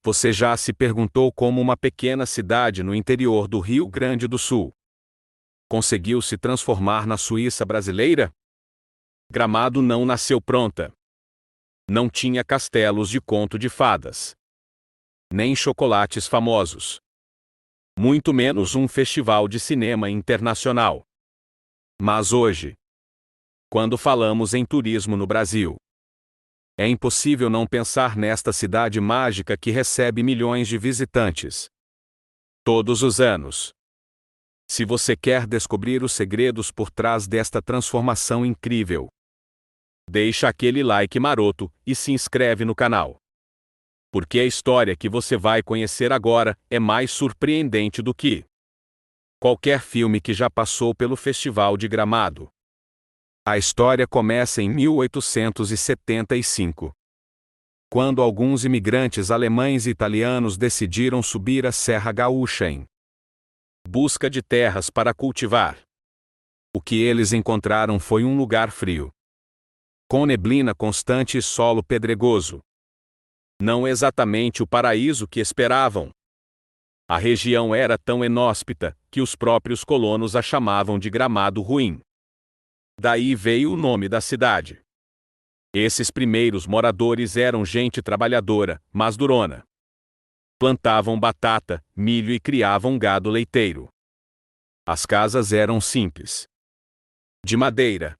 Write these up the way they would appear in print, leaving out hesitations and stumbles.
Você já se perguntou como uma pequena cidade no interior do Rio Grande do Sul conseguiu se transformar na Suíça brasileira? Gramado não nasceu pronta. Não tinha castelos de conto de fadas, nem chocolates famosos, muito menos um festival de cinema internacional. Mas hoje, quando falamos em turismo no Brasil, é impossível não pensar nesta cidade mágica que recebe milhões de visitantes todos os anos. Se você quer descobrir os segredos por trás desta transformação incrível, deixa aquele like maroto e se inscreve no canal. Porque a história que você vai conhecer agora é mais surpreendente do que qualquer filme que já passou pelo Festival de Gramado. A história começa em 1875, quando alguns imigrantes alemães e italianos decidiram subir a Serra Gaúcha em busca de terras para cultivar. O que eles encontraram foi um lugar frio, com neblina constante e solo pedregoso. Não exatamente o paraíso que esperavam. A região era tão inóspita que os próprios colonos a chamavam de Gramado Ruim. Daí veio o nome da cidade. Esses primeiros moradores eram gente trabalhadora, mas durona. Plantavam batata, milho e criavam gado leiteiro. As casas eram simples, de madeira,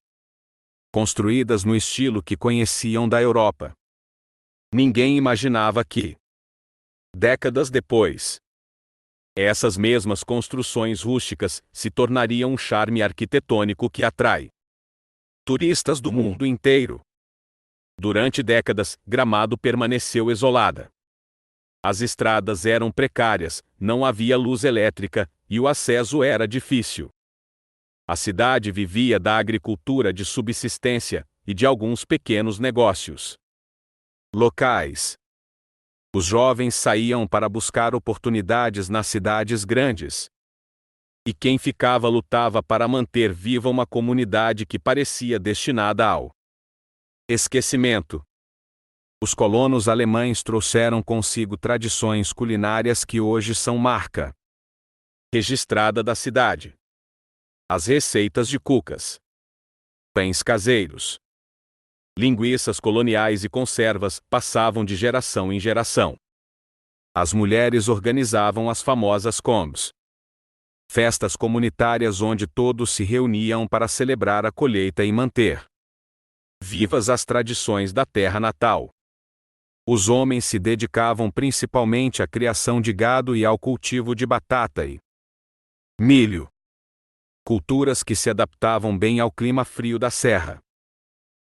construídas no estilo que conheciam da Europa. Ninguém imaginava que, décadas depois, essas mesmas construções rústicas se tornariam um charme arquitetônico que atrai turistas do mundo inteiro. Durante décadas, Gramado permaneceu isolada. As estradas eram precárias, não havia luz elétrica, e o acesso era difícil. A cidade vivia da agricultura de subsistência e de alguns pequenos negócios locais. Os jovens saíam para buscar oportunidades nas cidades grandes. E quem ficava lutava para manter viva uma comunidade que parecia destinada ao esquecimento. Os colonos alemães trouxeram consigo tradições culinárias que hoje são marca registrada da cidade. As receitas de cucas, pães caseiros, linguiças coloniais e conservas passavam de geração em geração. As mulheres organizavam as famosas combs, festas comunitárias onde todos se reuniam para celebrar a colheita e manter vivas as tradições da terra natal. Os homens se dedicavam principalmente à criação de gado e ao cultivo de batata e milho, culturas que se adaptavam bem ao clima frio da serra.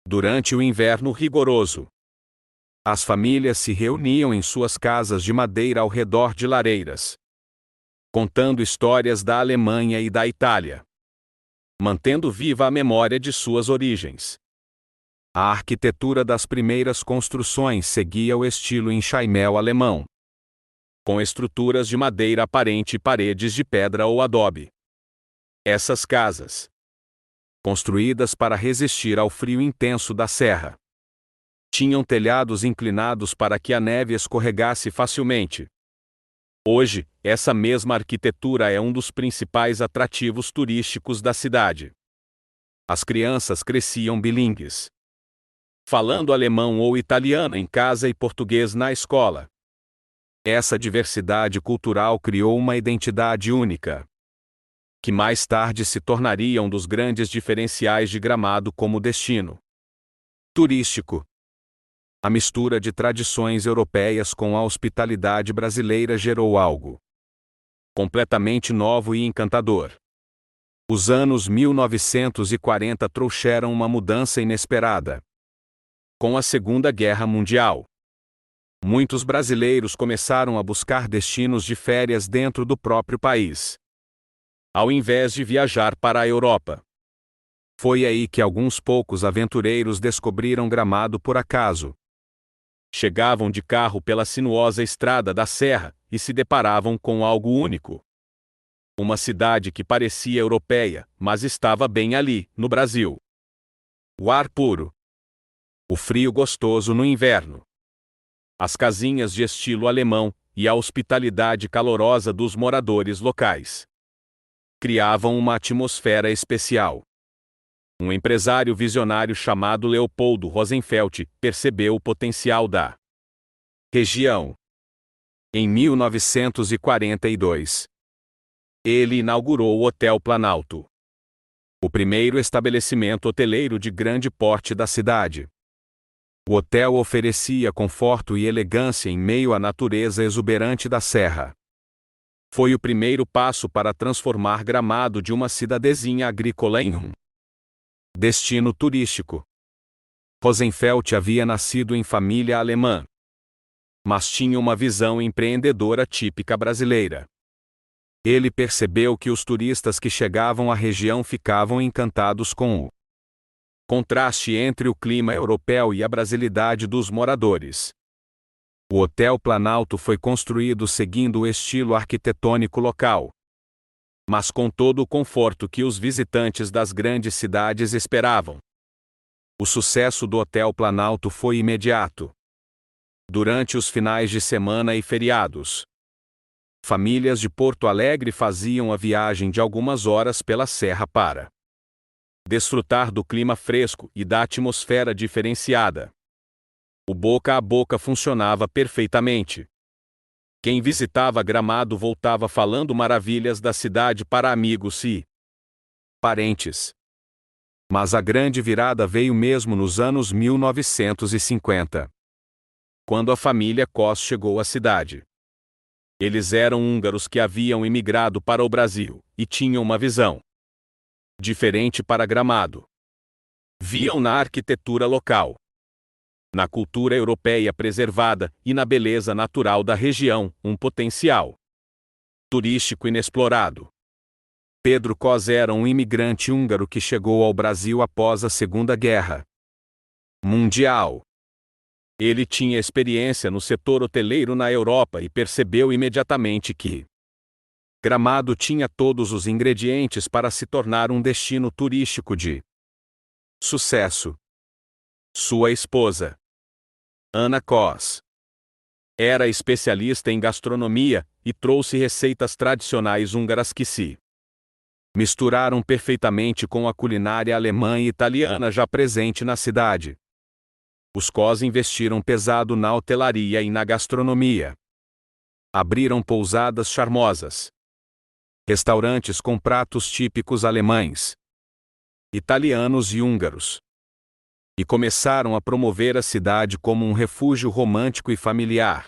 Durante o inverno rigoroso, as famílias se reuniam em suas casas de madeira ao redor de lareiras, contando histórias da Alemanha e da Itália, mantendo viva a memória de suas origens. A arquitetura das primeiras construções seguia o estilo enxaimel alemão, com estruturas de madeira aparente e paredes de pedra ou adobe. Essas casas, construídas para resistir ao frio intenso da serra, tinham telhados inclinados para que a neve escorregasse facilmente. Hoje, essa mesma arquitetura é um dos principais atrativos turísticos da cidade. As crianças cresciam bilíngues, falando alemão ou italiano em casa e português na escola. Essa diversidade cultural criou uma identidade única, que mais tarde se tornaria um dos grandes diferenciais de Gramado como destino turístico. A mistura de tradições europeias com a hospitalidade brasileira gerou algo completamente novo e encantador. Os anos 1940 trouxeram uma mudança inesperada. Com a Segunda Guerra Mundial, muitos brasileiros começaram a buscar destinos de férias dentro do próprio país, ao invés de viajar para a Europa. Foi aí que alguns poucos aventureiros descobriram Gramado por acaso. Chegavam de carro pela sinuosa estrada da serra e se deparavam com algo único. Uma cidade que parecia europeia, mas estava bem ali, no Brasil. O ar puro, o frio gostoso no inverno, as casinhas de estilo alemão e a hospitalidade calorosa dos moradores locais criavam uma atmosfera especial. Um empresário visionário chamado Leopoldo Rosenfeld percebeu o potencial da região. Em 1942, ele inaugurou o Hotel Planalto, o primeiro estabelecimento hoteleiro de grande porte da cidade. O hotel oferecia conforto e elegância em meio à natureza exuberante da serra. Foi o primeiro passo para transformar Gramado de uma cidadezinha agrícola em um destino turístico. Rosenfeld havia nascido em família alemã, mas tinha uma visão empreendedora típica brasileira. Ele percebeu que os turistas que chegavam à região ficavam encantados com o contraste entre o clima europeu e a brasilidade dos moradores. O Hotel Planalto foi construído seguindo o estilo arquitetônico local, mas com todo o conforto que os visitantes das grandes cidades esperavam. O sucesso do Hotel Planalto foi imediato. Durante os finais de semana e feriados, famílias de Porto Alegre faziam a viagem de algumas horas pela serra para desfrutar do clima fresco e da atmosfera diferenciada. O boca a boca funcionava perfeitamente. Quem visitava Gramado voltava falando maravilhas da cidade para amigos e parentes. Mas a grande virada veio mesmo nos anos 1950. Quando a família Cos chegou à cidade. Eles eram húngaros que haviam imigrado para o Brasil e tinham uma visão diferente para Gramado. Viam na arquitetura local, na cultura europeia preservada e na beleza natural da região um potencial turístico inexplorado. Pedro Cos era um imigrante húngaro que chegou ao Brasil após a Segunda Guerra Mundial. Ele tinha experiência no setor hoteleiro na Europa e percebeu imediatamente que Gramado tinha todos os ingredientes para se tornar um destino turístico de sucesso. Sua esposa, Ana Cos, era especialista em gastronomia e trouxe receitas tradicionais húngaras que se misturaram perfeitamente com a culinária alemã e italiana já presente na cidade. Os Cos investiram pesado na hotelaria e na gastronomia. Abriram pousadas charmosas, restaurantes com pratos típicos alemães, italianos e húngaros. E começaram a promover a cidade como um refúgio romântico e familiar.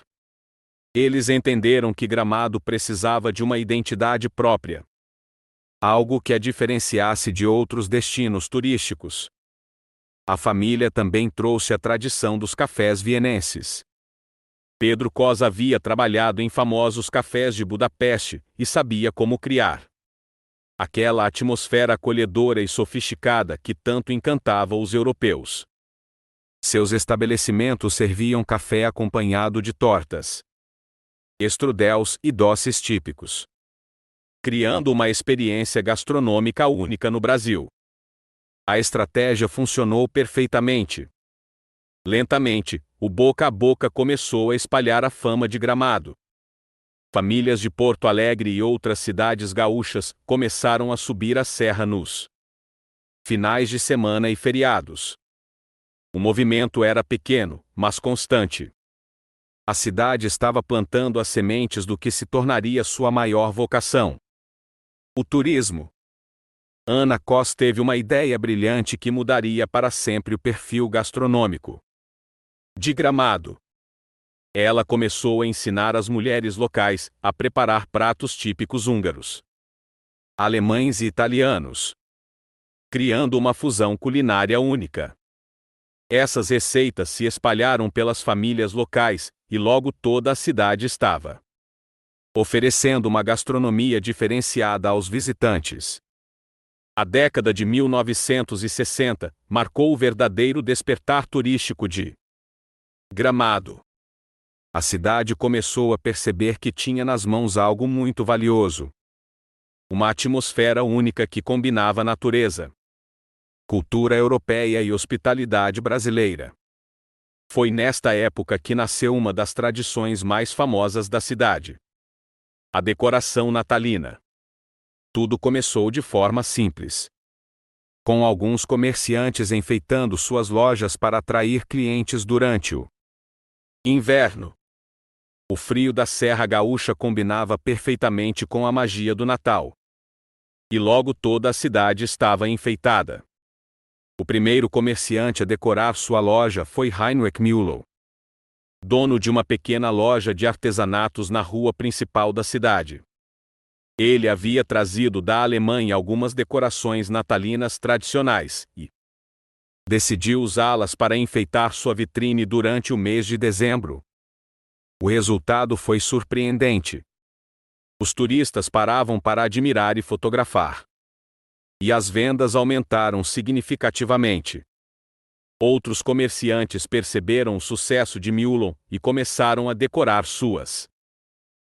Eles entenderam que Gramado precisava de uma identidade própria, algo que a diferenciasse de outros destinos turísticos. A família também trouxe a tradição dos cafés vienenses. Pedro Cos havia trabalhado em famosos cafés de Budapeste e sabia como criar aquela atmosfera acolhedora e sofisticada que tanto encantava os europeus. Seus estabelecimentos serviam café acompanhado de tortas, strudels e doces típicos, criando uma experiência gastronômica única no Brasil. A estratégia funcionou perfeitamente. Lentamente, o boca a boca começou a espalhar a fama de Gramado. Famílias de Porto Alegre e outras cidades gaúchas começaram a subir a serra nos finais de semana e feriados. O movimento era pequeno, mas constante. A cidade estava plantando as sementes do que se tornaria sua maior vocação: o turismo. Ana Cos teve uma ideia brilhante que mudaria para sempre o perfil gastronômico de Gramado. Ela começou a ensinar as mulheres locais a preparar pratos típicos húngaros, alemães e italianos, criando uma fusão culinária única. Essas receitas se espalharam pelas famílias locais, e logo toda a cidade estava oferecendo uma gastronomia diferenciada aos visitantes. A década de 1960 marcou o verdadeiro despertar turístico de Gramado. A cidade começou a perceber que tinha nas mãos algo muito valioso: uma atmosfera única que combinava natureza, cultura europeia e hospitalidade brasileira. Foi nesta época que nasceu uma das tradições mais famosas da cidade: a decoração natalina. Tudo começou de forma simples, com alguns comerciantes enfeitando suas lojas para atrair clientes durante o inverno. O frio da Serra Gaúcha combinava perfeitamente com a magia do Natal. E logo toda a cidade estava enfeitada. O primeiro comerciante a decorar sua loja foi Heinrich Müller, dono de uma pequena loja de artesanatos na rua principal da cidade. Ele havia trazido da Alemanha algumas decorações natalinas tradicionais e decidiu usá-las para enfeitar sua vitrine durante o mês de dezembro. O resultado foi surpreendente. Os turistas paravam para admirar e fotografar. E as vendas aumentaram significativamente. Outros comerciantes perceberam o sucesso de Müller e começaram a decorar suas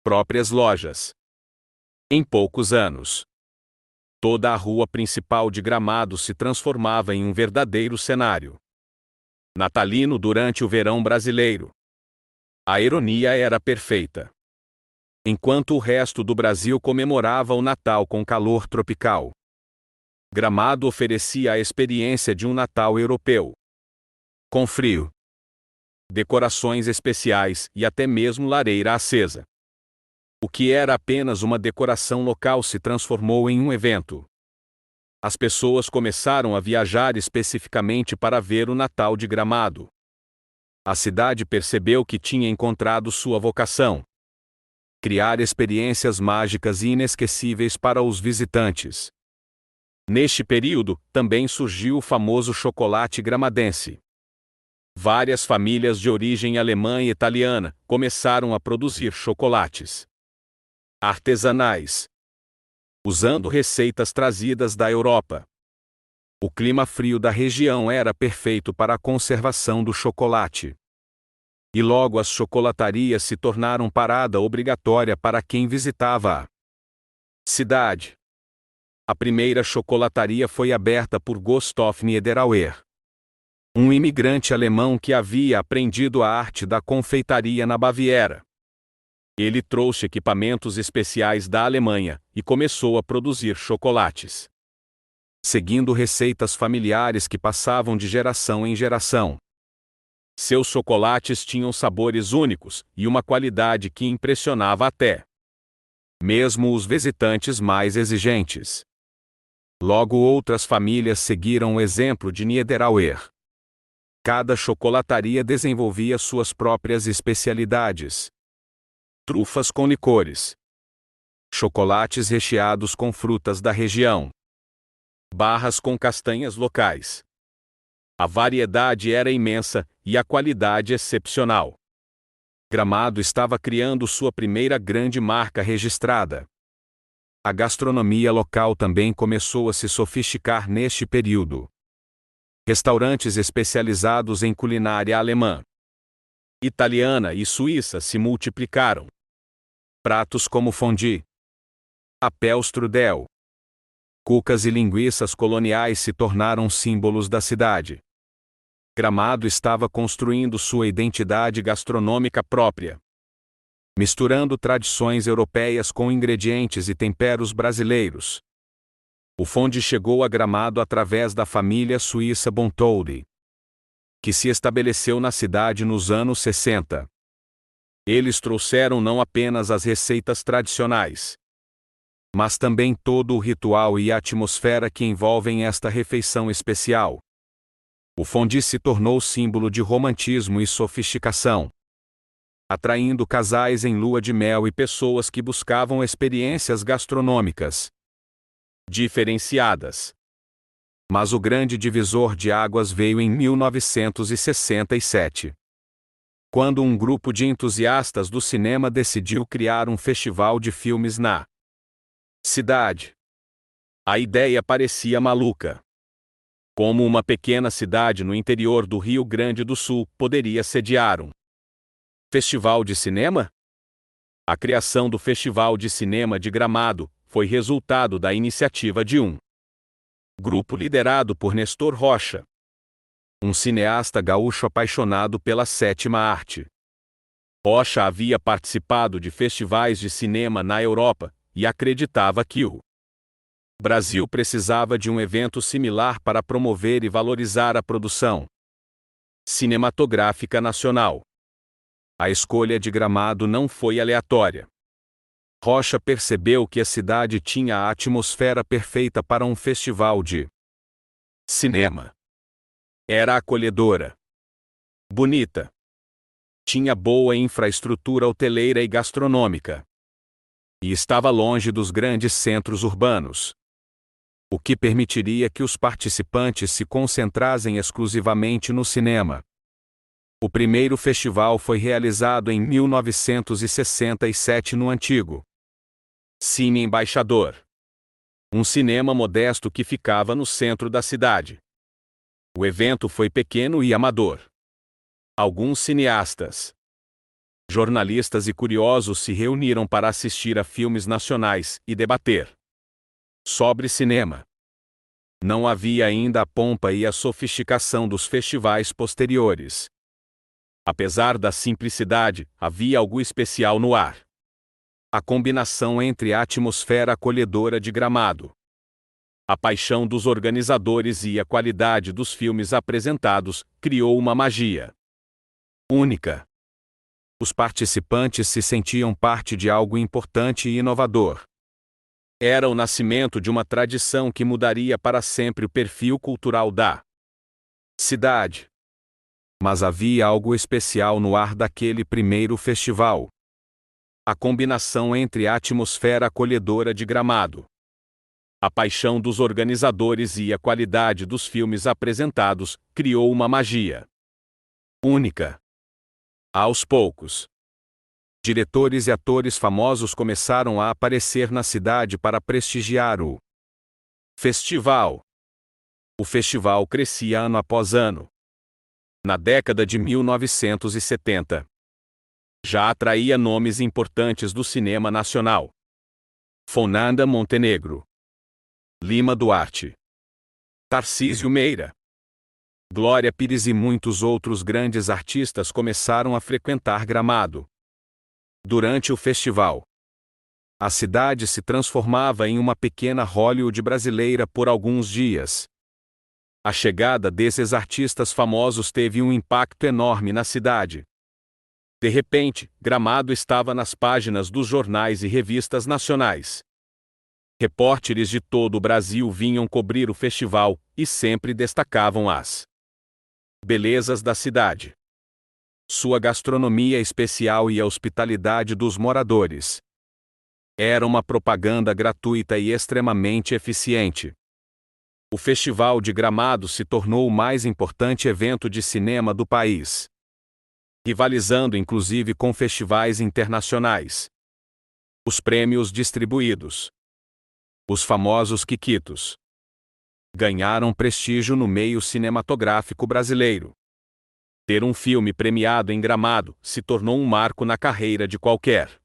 próprias lojas. Em poucos anos, toda a rua principal de Gramado se transformava em um verdadeiro cenário natalino durante o verão brasileiro. A ironia era perfeita. Enquanto o resto do Brasil comemorava o Natal com calor tropical, Gramado oferecia a experiência de um Natal europeu, com frio, decorações especiais e até mesmo lareira acesa. O que era apenas uma decoração local se transformou em um evento. As pessoas começaram a viajar especificamente para ver o Natal de Gramado. A cidade percebeu que tinha encontrado sua vocação: criar experiências mágicas e inesquecíveis para os visitantes. Neste período, também surgiu o famoso chocolate gramadense. Várias famílias de origem alemã e italiana começaram a produzir chocolates artesanais, usando receitas trazidas da Europa. O clima frio da região era perfeito para a conservação do chocolate. E logo as chocolatarias se tornaram parada obrigatória para quem visitava a cidade. A primeira chocolataria foi aberta por Gustav Niederauer, um imigrante alemão que havia aprendido a arte da confeitaria na Baviera. Ele trouxe equipamentos especiais da Alemanha e começou a produzir chocolates, seguindo receitas familiares que passavam de geração em geração. Seus chocolates tinham sabores únicos e uma qualidade que impressionava até mesmo os visitantes mais exigentes. Logo outras famílias seguiram o exemplo de Niederauer. Cada chocolataria desenvolvia suas próprias especialidades: trufas com licores, chocolates recheados com frutas da região, barras com castanhas locais. A variedade era imensa e a qualidade excepcional. Gramado estava criando sua primeira grande marca registrada. A gastronomia local também começou a se sofisticar neste período. Restaurantes especializados em culinária alemã, italiana e suíça se multiplicaram. Pratos como fondue, Apfelstrudel, cucas e linguiças coloniais se tornaram símbolos da cidade. Gramado estava construindo sua identidade gastronômica própria, misturando tradições europeias com ingredientes e temperos brasileiros. O fondue chegou a Gramado através da família suíça Bontold, que se estabeleceu na cidade nos anos 60. Eles trouxeram não apenas as receitas tradicionais, mas também todo o ritual e a atmosfera que envolvem esta refeição especial. O fondue se tornou símbolo de romantismo e sofisticação, atraindo casais em lua de mel e pessoas que buscavam experiências gastronômicas diferenciadas. Mas o grande divisor de águas veio em 1967. Quando um grupo de entusiastas do cinema decidiu criar um festival de filmes na cidade. A ideia parecia maluca. Como uma pequena cidade no interior do Rio Grande do Sul poderia sediar um festival de cinema? A criação do Festival de Cinema de Gramado foi resultado da iniciativa de um grupo liderado por Nestor Rocha, um cineasta gaúcho apaixonado pela sétima arte. Rocha havia participado de festivais de cinema na Europa e acreditava que o Brasil precisava de um evento similar para promover e valorizar a produção cinematográfica nacional. A escolha de Gramado não foi aleatória. Rocha percebeu que a cidade tinha a atmosfera perfeita para um festival de cinema. Era acolhedora, bonita, tinha boa infraestrutura hoteleira e gastronômica, e estava longe dos grandes centros urbanos, o que permitiria que os participantes se concentrassem exclusivamente no cinema. O primeiro festival foi realizado em 1967 no antigo Cine Embaixador, um cinema modesto que ficava no centro da cidade. O evento foi pequeno e amador. Alguns cineastas, jornalistas e curiosos se reuniram para assistir a filmes nacionais e debater sobre cinema. Não havia ainda a pompa e a sofisticação dos festivais posteriores. Apesar da simplicidade, havia algo especial no ar. A combinação entre a atmosfera acolhedora de Gramado, a paixão dos organizadores e a qualidade dos filmes apresentados criou uma magia única. Os participantes se sentiam parte de algo importante e inovador. Era o nascimento de uma tradição que mudaria para sempre o perfil cultural da cidade. Mas havia algo especial no ar daquele primeiro festival. A combinação entre a atmosfera acolhedora de Gramado, a paixão dos organizadores e a qualidade dos filmes apresentados criou uma magia única. Aos poucos, diretores e atores famosos começaram a aparecer na cidade para prestigiar o festival. O festival crescia ano após ano. Na década de 1970, já atraía nomes importantes do cinema nacional. Fernanda Montenegro, Lima Duarte, Tarcísio Meira, Glória Pires e muitos outros grandes artistas começaram a frequentar Gramado. Durante o festival, a cidade se transformava em uma pequena Hollywood brasileira por alguns dias. A chegada desses artistas famosos teve um impacto enorme na cidade. De repente, Gramado estava nas páginas dos jornais e revistas nacionais. Repórteres de todo o Brasil vinham cobrir o festival e sempre destacavam as belezas da cidade, sua gastronomia especial e a hospitalidade dos moradores. Era uma propaganda gratuita e extremamente eficiente. O Festival de Gramado se tornou o mais importante evento de cinema do país, rivalizando inclusive com festivais internacionais. Os prêmios distribuídos, os famosos Quiquitos, ganharam prestígio no meio cinematográfico brasileiro. Ter um filme premiado em Gramado se tornou um marco na carreira de qualquer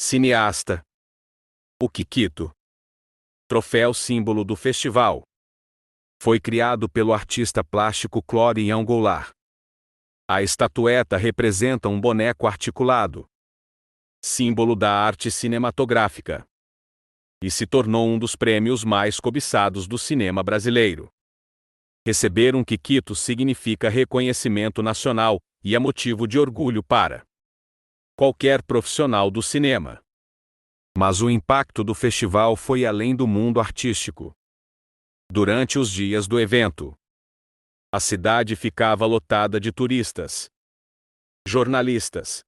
cineasta. O Quiquito, troféu símbolo do festival, foi criado pelo artista plástico Clorian Goulart. A estatueta representa um boneco articulado, símbolo da arte cinematográfica, e se tornou um dos prêmios mais cobiçados do cinema brasileiro. Receber um Quiquito significa reconhecimento nacional e é motivo de orgulho para qualquer profissional do cinema. Mas o impacto do festival foi além do mundo artístico. Durante os dias do evento, a cidade ficava lotada de turistas, jornalistas,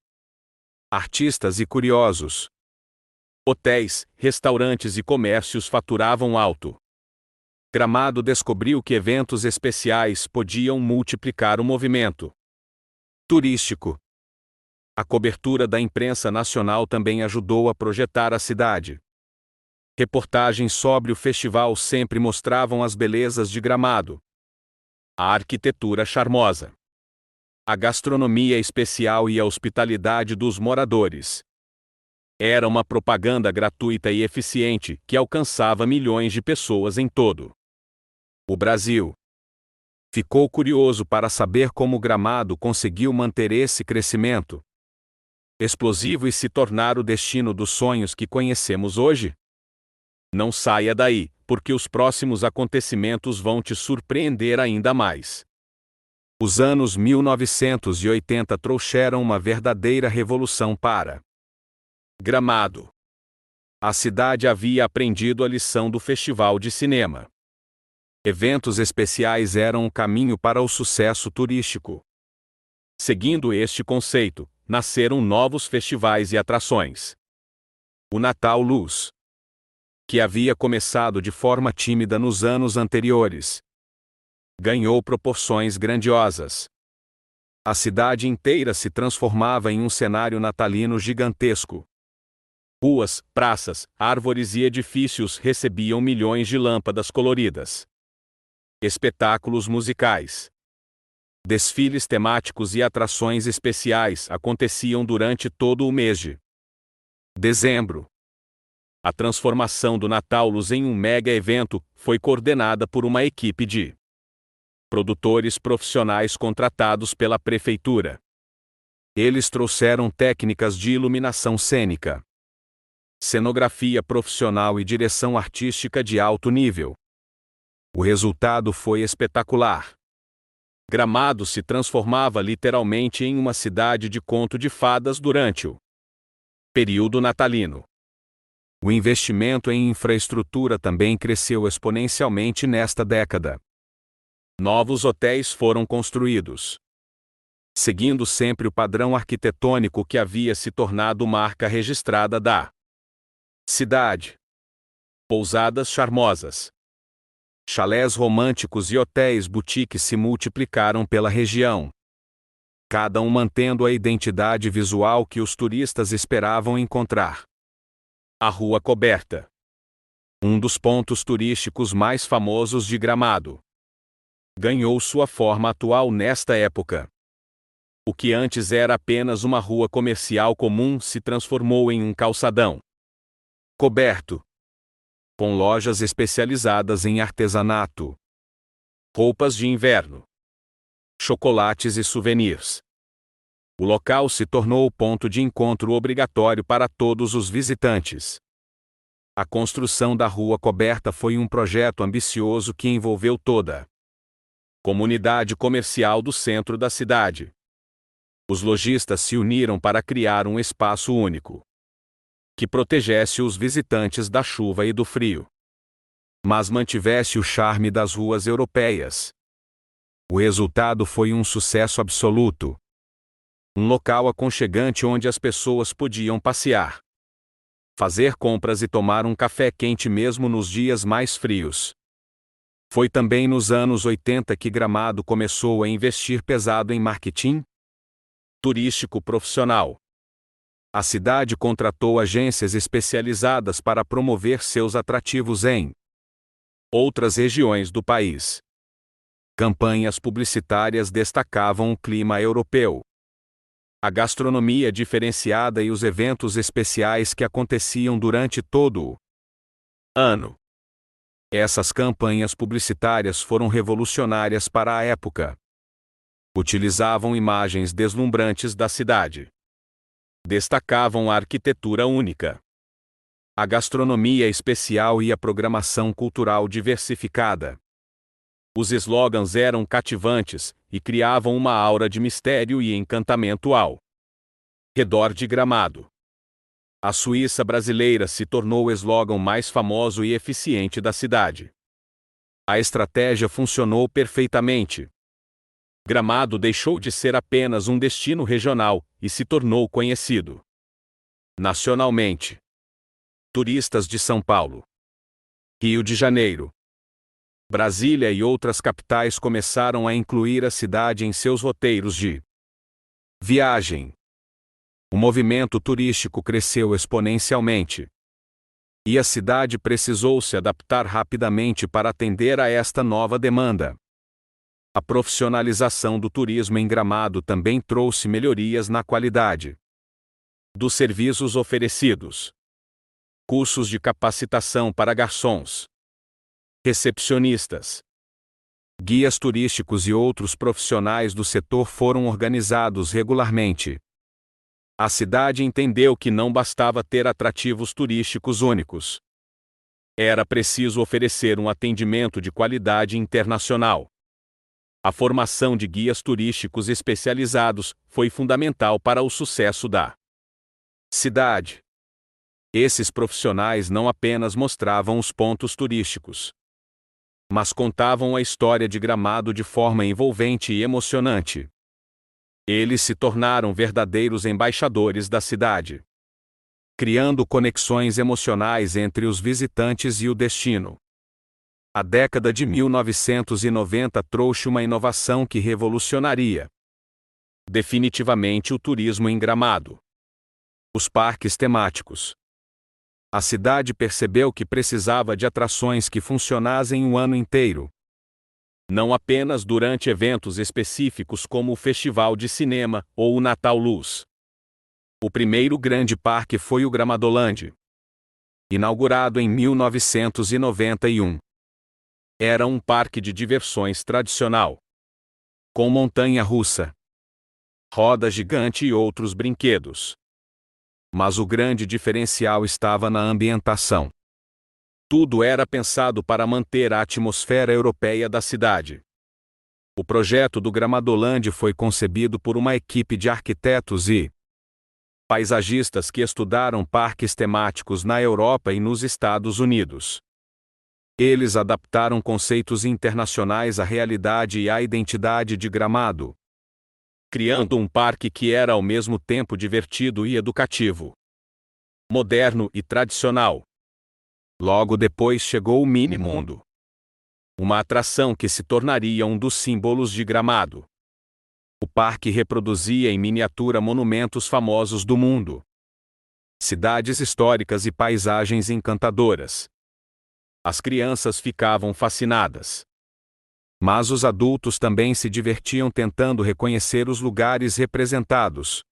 artistas e curiosos. Hotéis, restaurantes e comércios faturavam alto. Gramado descobriu que eventos especiais podiam multiplicar o movimento turístico. A cobertura da imprensa nacional também ajudou a projetar a cidade. Reportagens sobre o festival sempre mostravam as belezas de Gramado, a arquitetura charmosa, a gastronomia especial e a hospitalidade dos moradores. Era uma propaganda gratuita e eficiente que alcançava milhões de pessoas em todo o Brasil. Ficou curioso para saber como Gramado conseguiu manter esse crescimento explosivo e se tornar o destino dos sonhos que conhecemos hoje? Não saia daí, porque os próximos acontecimentos vão te surpreender ainda mais. Os anos 1980 trouxeram uma verdadeira revolução para Gramado. A cidade havia aprendido a lição do Festival de Cinema. Eventos especiais eram o caminho para o sucesso turístico. Seguindo este conceito, nasceram novos festivais e atrações. O Natal Luz, que havia começado de forma tímida nos anos anteriores, ganhou proporções grandiosas. A cidade inteira se transformava em um cenário natalino gigantesco. Ruas, praças, árvores e edifícios recebiam milhões de lâmpadas coloridas. Espetáculos musicais, desfiles temáticos e atrações especiais aconteciam durante todo o mês de dezembro. A transformação do Natal Luz em um mega evento foi coordenada por uma equipe de produtores profissionais contratados pela prefeitura. Eles trouxeram técnicas de iluminação cênica, cenografia profissional e direção artística de alto nível. O resultado foi espetacular. Gramado se transformava literalmente em uma cidade de conto de fadas durante o período natalino. O investimento em infraestrutura também cresceu exponencialmente nesta década. Novos hotéis foram construídos, seguindo sempre o padrão arquitetônico que havia se tornado marca registrada da cidade. Pousadas charmosas, chalés românticos e hotéis boutique se multiplicaram pela região, cada um mantendo a identidade visual que os turistas esperavam encontrar. A Rua Coberta, um dos pontos turísticos mais famosos de Gramado, ganhou sua forma atual nesta época. O que antes era apenas uma rua comercial comum se transformou em um calçadão coberto, com lojas especializadas em artesanato, roupas de inverno, chocolates e souvenirs. O local se tornou o ponto de encontro obrigatório para todos os visitantes. A construção da Rua Coberta foi um projeto ambicioso que envolveu toda a comunidade comercial do centro da cidade. Os lojistas se uniram para criar um espaço único, que protegesse os visitantes da chuva e do frio, mas mantivesse o charme das ruas europeias. O resultado foi um sucesso absoluto. Um local aconchegante onde as pessoas podiam passear, fazer compras e tomar um café quente mesmo nos dias mais frios. Foi também nos anos 80 que Gramado começou a investir pesado em marketing turístico profissional. A cidade contratou agências especializadas para promover seus atrativos em outras regiões do país. Campanhas publicitárias destacavam o clima europeu, a gastronomia diferenciada e os eventos especiais que aconteciam durante todo o ano. Essas campanhas publicitárias foram revolucionárias para a época. Utilizavam imagens deslumbrantes da cidade, destacavam a arquitetura única, a gastronomia especial e a programação cultural diversificada. Os slogans eram cativantes e criavam uma aura de mistério e encantamento ao redor de Gramado. A Suíça brasileira se tornou o slogan mais famoso e eficiente da cidade. A estratégia funcionou perfeitamente. Gramado deixou de ser apenas um destino regional e se tornou conhecido nacionalmente. Turistas de São Paulo, Rio de Janeiro, Brasília e outras capitais começaram a incluir a cidade em seus roteiros de viagem. O movimento turístico cresceu exponencialmente, e a cidade precisou se adaptar rapidamente para atender a esta nova demanda. A profissionalização do turismo em Gramado também trouxe melhorias na qualidade dos serviços oferecidos. Cursos de capacitação para garçons, recepcionistas, Guias turísticos e outros profissionais do setor foram organizados regularmente. A cidade entendeu que não bastava ter atrativos turísticos únicos. Era preciso oferecer um atendimento de qualidade internacional. A formação de guias turísticos especializados foi fundamental para o sucesso da cidade. Esses profissionais não apenas mostravam os pontos turísticos, mas contavam a história de Gramado de forma envolvente e emocionante. Eles se tornaram verdadeiros embaixadores da cidade, criando conexões emocionais entre os visitantes e o destino. A década de 1990 trouxe uma inovação que revolucionaria definitivamente o turismo em Gramado: os parques temáticos. A cidade percebeu que precisava de atrações que funcionassem o ano inteiro, não apenas durante eventos específicos como o Festival de Cinema ou o Natal Luz. O primeiro grande parque foi o Gramadoland, inaugurado em 1991. Era um parque de diversões tradicional, com montanha-russa, roda gigante e outros brinquedos. Mas o grande diferencial estava na ambientação. Tudo era pensado para manter a atmosfera europeia da cidade. O projeto do Gramadoland foi concebido por uma equipe de arquitetos e paisagistas que estudaram parques temáticos na Europa e nos Estados Unidos. Eles adaptaram conceitos internacionais à realidade e à identidade de Gramado, criando um parque que era ao mesmo tempo divertido e educativo, moderno e tradicional. Logo depois chegou o Mini Mundo, uma atração que se tornaria um dos símbolos de Gramado. O parque reproduzia em miniatura monumentos famosos do mundo, cidades históricas e paisagens encantadoras. As crianças ficavam fascinadas, mas os adultos também se divertiam tentando reconhecer os lugares representados.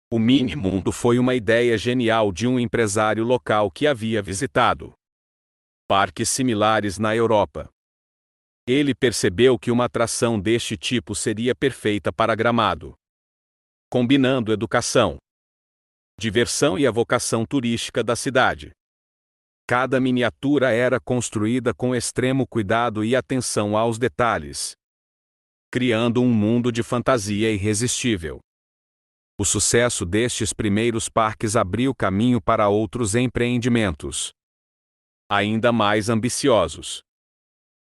O Mini Mundo foi uma ideia genial de um empresário local que havia visitado parques similares na Europa. Ele percebeu que uma atração deste tipo seria perfeita para Gramado, combinando educação, diversão e a vocação turística da cidade. Cada miniatura era construída com extremo cuidado e atenção aos detalhes, criando um mundo de fantasia irresistível. O sucesso destes primeiros parques abriu caminho para outros empreendimentos, ainda mais ambiciosos.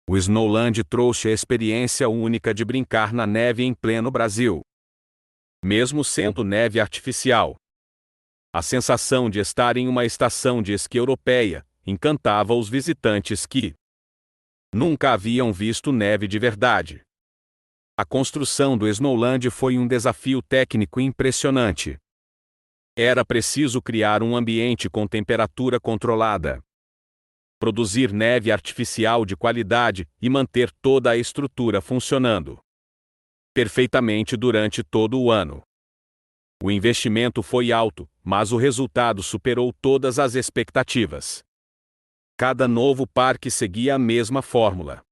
O Snowland trouxe a experiência única de brincar na neve em pleno Brasil. Mesmo sendo neve artificial, a sensação de estar em uma estação de esqui europeia encantava os visitantes que nunca haviam visto neve de verdade. A construção do Snowland foi um desafio técnico impressionante. Era preciso criar um ambiente com temperatura controlada, produzir neve artificial de qualidade e manter toda a estrutura funcionando perfeitamente durante todo o ano. O investimento foi alto, mas o resultado superou todas as expectativas. Cada novo parque seguia a mesma fórmula: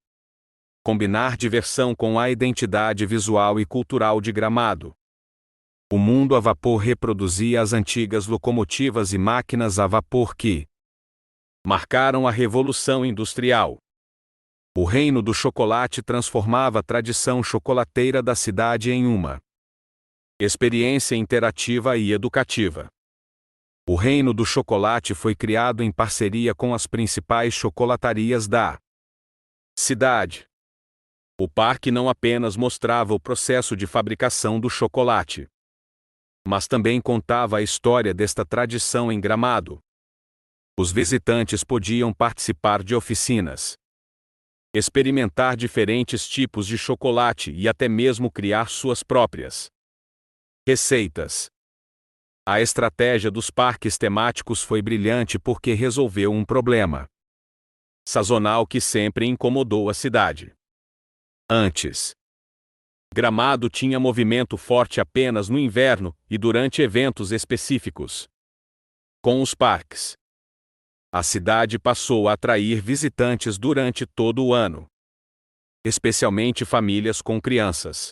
combinar diversão com a identidade visual e cultural de Gramado. O mundo a vapor reproduzia as antigas locomotivas e máquinas a vapor que marcaram a Revolução Industrial. O reino do chocolate transformava a tradição chocolateira da cidade em uma experiência interativa e educativa. O reino do chocolate foi criado em parceria com as principais chocolatarias da cidade. O parque não apenas mostrava o processo de fabricação do chocolate, mas também contava a história desta tradição em Gramado. Os visitantes podiam participar de oficinas, experimentar diferentes tipos de chocolate e até mesmo criar suas próprias receitas. A estratégia dos parques temáticos foi brilhante porque resolveu um problema sazonal que sempre incomodou a cidade. Antes, Gramado tinha movimento forte apenas no inverno e durante eventos específicos. Com os parques, a cidade passou a atrair visitantes durante todo o ano. especialmente famílias com crianças.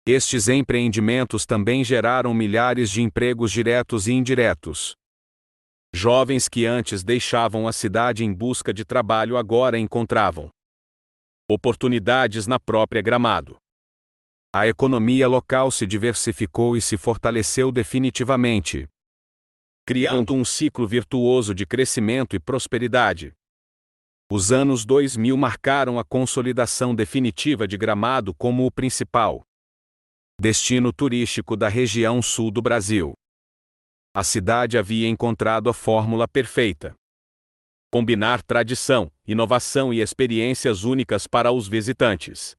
Estes empreendimentos também geraram milhares de empregos diretos e indiretos. Jovens que antes deixavam a cidade em busca de trabalho agora encontravam oportunidades na própria Gramado. A economia local se diversificou e se fortaleceu definitivamente, criando um ciclo virtuoso de crescimento e prosperidade. Os anos 2000 marcaram a consolidação definitiva de Gramado como o principal destino turístico da região sul do Brasil. A cidade havia encontrado a fórmula perfeita: combinar tradição, inovação e experiências únicas para os visitantes.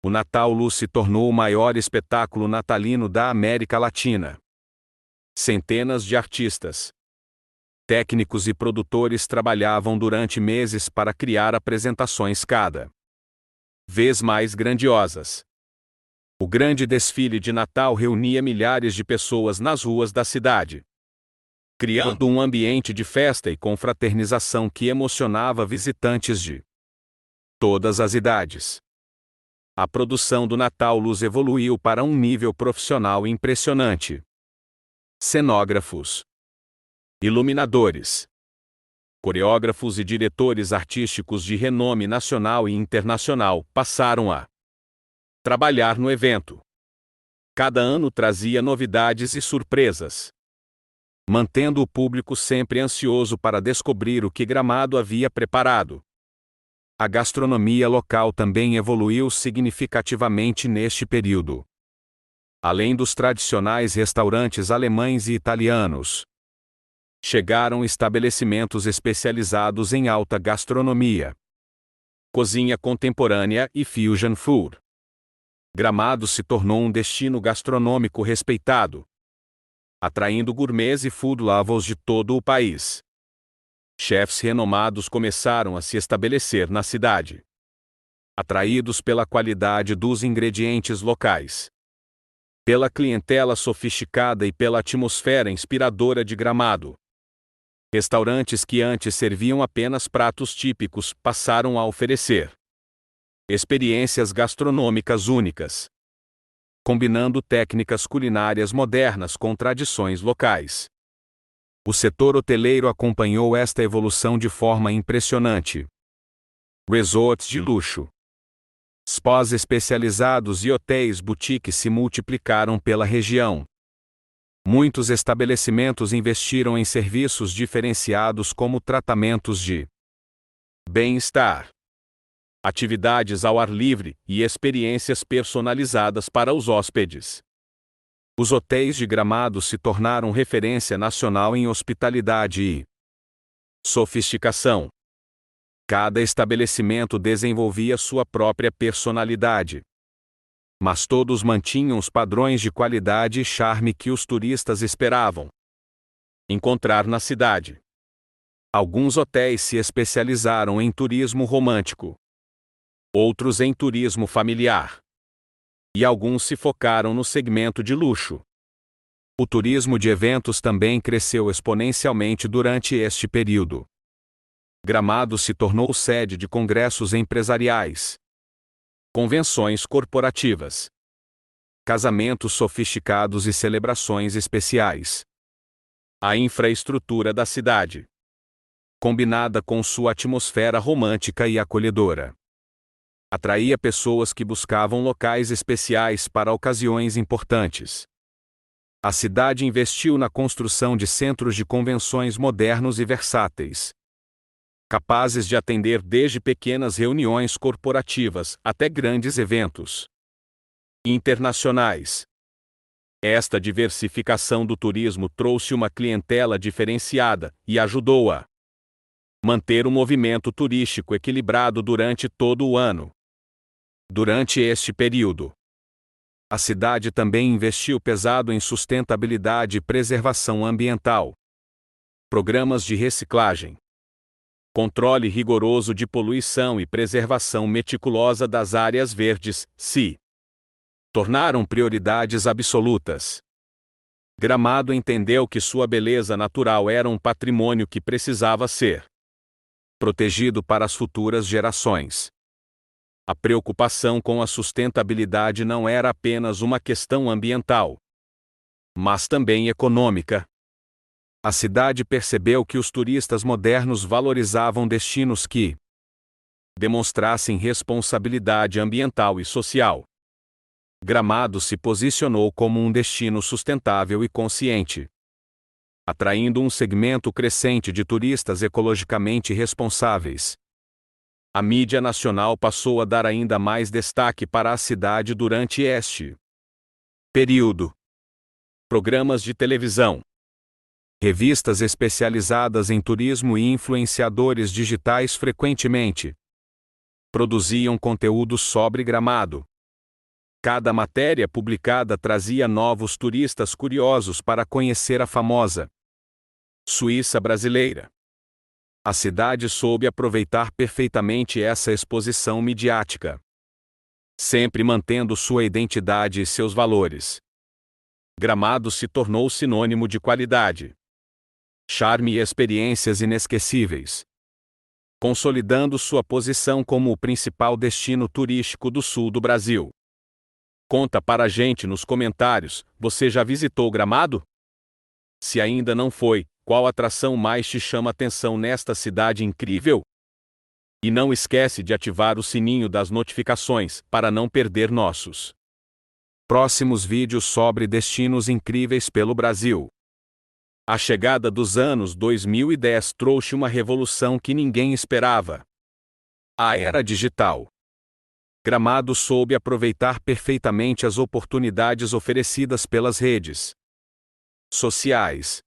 O Natal Lu se tornou o maior espetáculo natalino da América Latina. Centenas de artistas, técnicos e produtores trabalhavam durante meses para criar apresentações cada vez mais grandiosas. O grande desfile de Natal reunia milhares de pessoas nas ruas da cidade, criando um ambiente de festa e confraternização que emocionava visitantes de todas as idades. A produção do Natal Luz evoluiu para um nível profissional impressionante. Cenógrafos, iluminadores, coreógrafos e diretores artísticos de renome nacional e internacional passaram a trabalhar no evento. Cada ano trazia novidades e surpresas, mantendo o público sempre ansioso para descobrir o que Gramado havia preparado. A gastronomia local também evoluiu significativamente neste período. Além dos tradicionais restaurantes alemães e italianos, chegaram estabelecimentos especializados em alta gastronomia, cozinha contemporânea e fusion food. Gramado se tornou um destino gastronômico respeitado, atraindo gourmets e food lovers de todo o país. Chefs renomados começaram a se estabelecer na cidade, atraídos pela qualidade dos ingredientes locais, pela clientela sofisticada e pela atmosfera inspiradora de Gramado. Restaurantes que antes serviam apenas pratos típicos passaram a oferecer experiências gastronômicas únicas, combinando técnicas culinárias modernas com tradições locais. O setor hoteleiro acompanhou esta evolução de forma impressionante. Resorts de luxo, spas especializados e hotéis boutique se multiplicaram pela região. Muitos estabelecimentos investiram em serviços diferenciados como tratamentos de bem-estar, atividades ao ar livre e experiências personalizadas para os hóspedes. Os hotéis de Gramado se tornaram referência nacional em hospitalidade e sofisticação. Cada estabelecimento desenvolvia sua própria personalidade, mas todos mantinham os padrões de qualidade e charme que os turistas esperavam encontrar na cidade. Alguns hotéis se especializaram em turismo romântico, outros em turismo familiar, e alguns se focaram no segmento de luxo. O turismo de eventos também cresceu exponencialmente durante este período. Gramado se tornou sede de congressos empresariais, convenções corporativas, casamentos sofisticados e celebrações especiais. A infraestrutura da cidade, combinada com sua atmosfera romântica e acolhedora, atraía pessoas que buscavam locais especiais para ocasiões importantes. A cidade investiu na construção de centros de convenções modernos e versáteis, capazes de atender desde pequenas reuniões corporativas até grandes eventos internacionais. Esta diversificação do turismo trouxe uma clientela diferenciada e ajudou a manter o movimento turístico equilibrado durante todo o ano. Durante este período, a cidade também investiu pesado em sustentabilidade e preservação ambiental. Programas de reciclagem, controle rigoroso de poluição e preservação meticulosa das áreas verdes se tornaram prioridades absolutas. Gramado entendeu que sua beleza natural era um patrimônio que precisava ser protegido para as futuras gerações. A preocupação com a sustentabilidade não era apenas uma questão ambiental, mas também econômica. A cidade percebeu que os turistas modernos valorizavam destinos que demonstrassem responsabilidade ambiental e social. Gramado se posicionou como um destino sustentável e consciente, atraindo um segmento crescente de turistas ecologicamente responsáveis. A mídia nacional passou a dar ainda mais destaque para a cidade durante este período. Programas de televisão, revistas especializadas em turismo e influenciadores digitais frequentemente produziam conteúdo sobre Gramado. Cada matéria publicada trazia novos turistas curiosos para conhecer a famosa Suíça brasileira. A cidade soube aproveitar perfeitamente essa exposição midiática, sempre mantendo sua identidade e seus valores. Gramado se tornou sinônimo de qualidade, charme e experiências inesquecíveis, consolidando sua posição como o principal destino turístico do sul do Brasil. Conta para a gente nos comentários, você já visitou Gramado? Se ainda não foi, qual atração mais te chama atenção nesta cidade incrível? E não esquece de ativar o sininho das notificações para não perder nossos próximos vídeos sobre destinos incríveis pelo Brasil. A chegada dos anos 2010 trouxe uma revolução que ninguém esperava: a era digital. Gramado soube aproveitar perfeitamente as oportunidades oferecidas pelas redes sociais,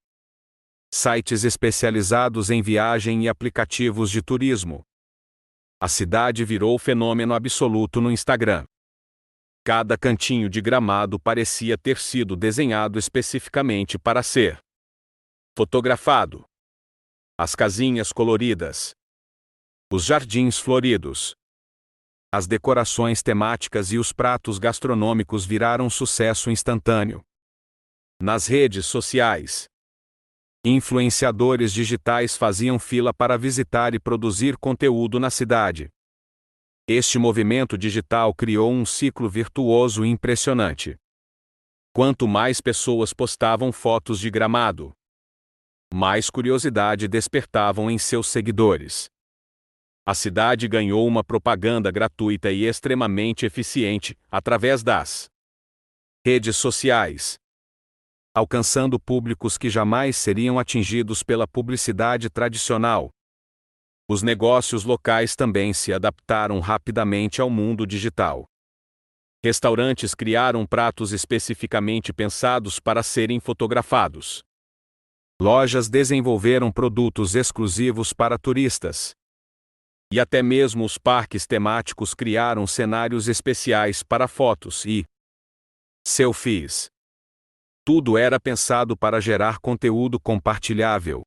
sites especializados em viagem e aplicativos de turismo. A cidade virou fenômeno absoluto no Instagram. Cada cantinho de Gramado parecia ter sido desenhado especificamente para ser fotografado. As casinhas coloridas, os jardins floridos, as decorações temáticas e os pratos gastronômicos viraram sucesso instantâneo. Nas redes sociais, influenciadores digitais faziam fila para visitar e produzir conteúdo na cidade. Este movimento digital criou um ciclo virtuoso impressionante. Quanto mais pessoas postavam fotos de Gramado, mais curiosidade despertavam em seus seguidores. A cidade ganhou uma propaganda gratuita e extremamente eficiente através das redes sociais, alcançando públicos que jamais seriam atingidos pela publicidade tradicional. Os negócios locais também se adaptaram rapidamente ao mundo digital. Restaurantes criaram pratos especificamente pensados para serem fotografados. Lojas desenvolveram produtos exclusivos para turistas. E até mesmo os parques temáticos criaram cenários especiais para fotos e selfies. Tudo era pensado para gerar conteúdo compartilhável.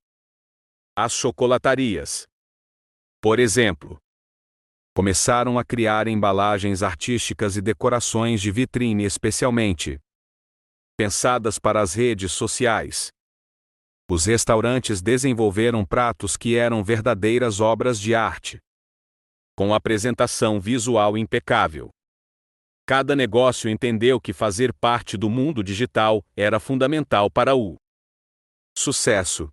As chocolatarias, por exemplo, começaram a criar embalagens artísticas e decorações de vitrine especialmente pensadas para as redes sociais. Os restaurantes desenvolveram pratos que eram verdadeiras obras de arte, com apresentação visual impecável. Cada negócio entendeu que fazer parte do mundo digital era fundamental para o sucesso.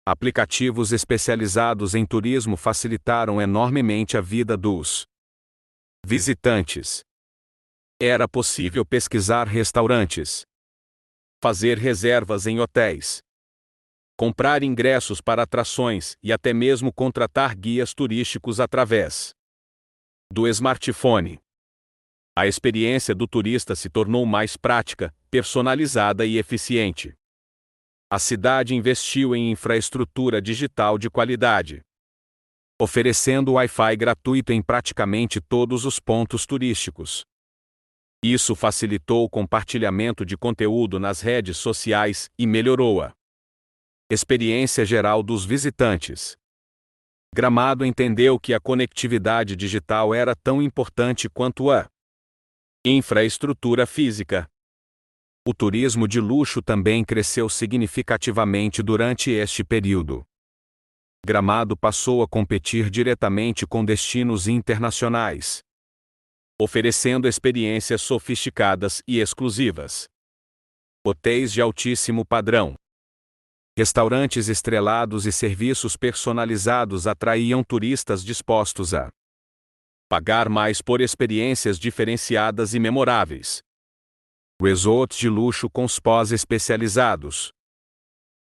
Aplicativos especializados em turismo facilitaram enormemente a vida dos visitantes. Era possível pesquisar restaurantes, fazer reservas em hotéis, comprar ingressos para atrações e até mesmo contratar guias turísticos através do smartphone. A experiência do turista se tornou mais prática, personalizada e eficiente. A cidade investiu em infraestrutura digital de qualidade, oferecendo Wi-Fi gratuito em praticamente todos os pontos turísticos. Isso facilitou o compartilhamento de conteúdo nas redes sociais e melhorou a experiência geral dos visitantes. Gramado entendeu que a conectividade digital era tão importante quanto a infraestrutura física. O turismo de luxo também cresceu significativamente durante este período. Gramado passou a competir diretamente com destinos internacionais, oferecendo experiências sofisticadas e exclusivas. Hotéis de altíssimo padrão. Restaurantes estrelados e serviços personalizados atraíam turistas dispostos a pagar mais por experiências diferenciadas e memoráveis. Resorts de luxo com spas especializados.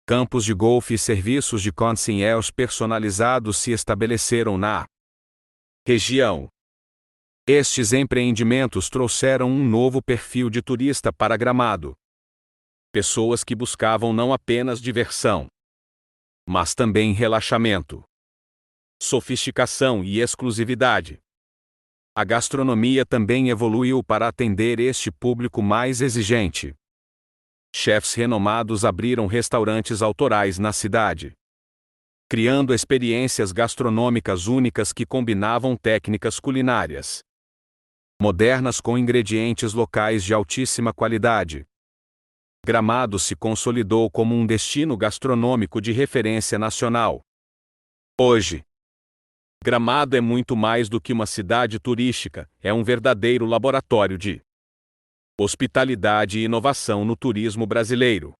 Campos de golfe e serviços de concierge personalizados se estabeleceram na região. Estes empreendimentos trouxeram um novo perfil de turista para Gramado. Pessoas que buscavam não apenas diversão, mas também relaxamento, sofisticação e exclusividade. A gastronomia também evoluiu para atender este público mais exigente. Chefs renomados abriram restaurantes autorais na cidade, criando experiências gastronômicas únicas que combinavam técnicas culinárias modernas com ingredientes locais de altíssima qualidade. Gramado se consolidou como um destino gastronômico de referência nacional. Hoje, Gramado é muito mais do que uma cidade turística, é um verdadeiro laboratório de hospitalidade e inovação no turismo brasileiro.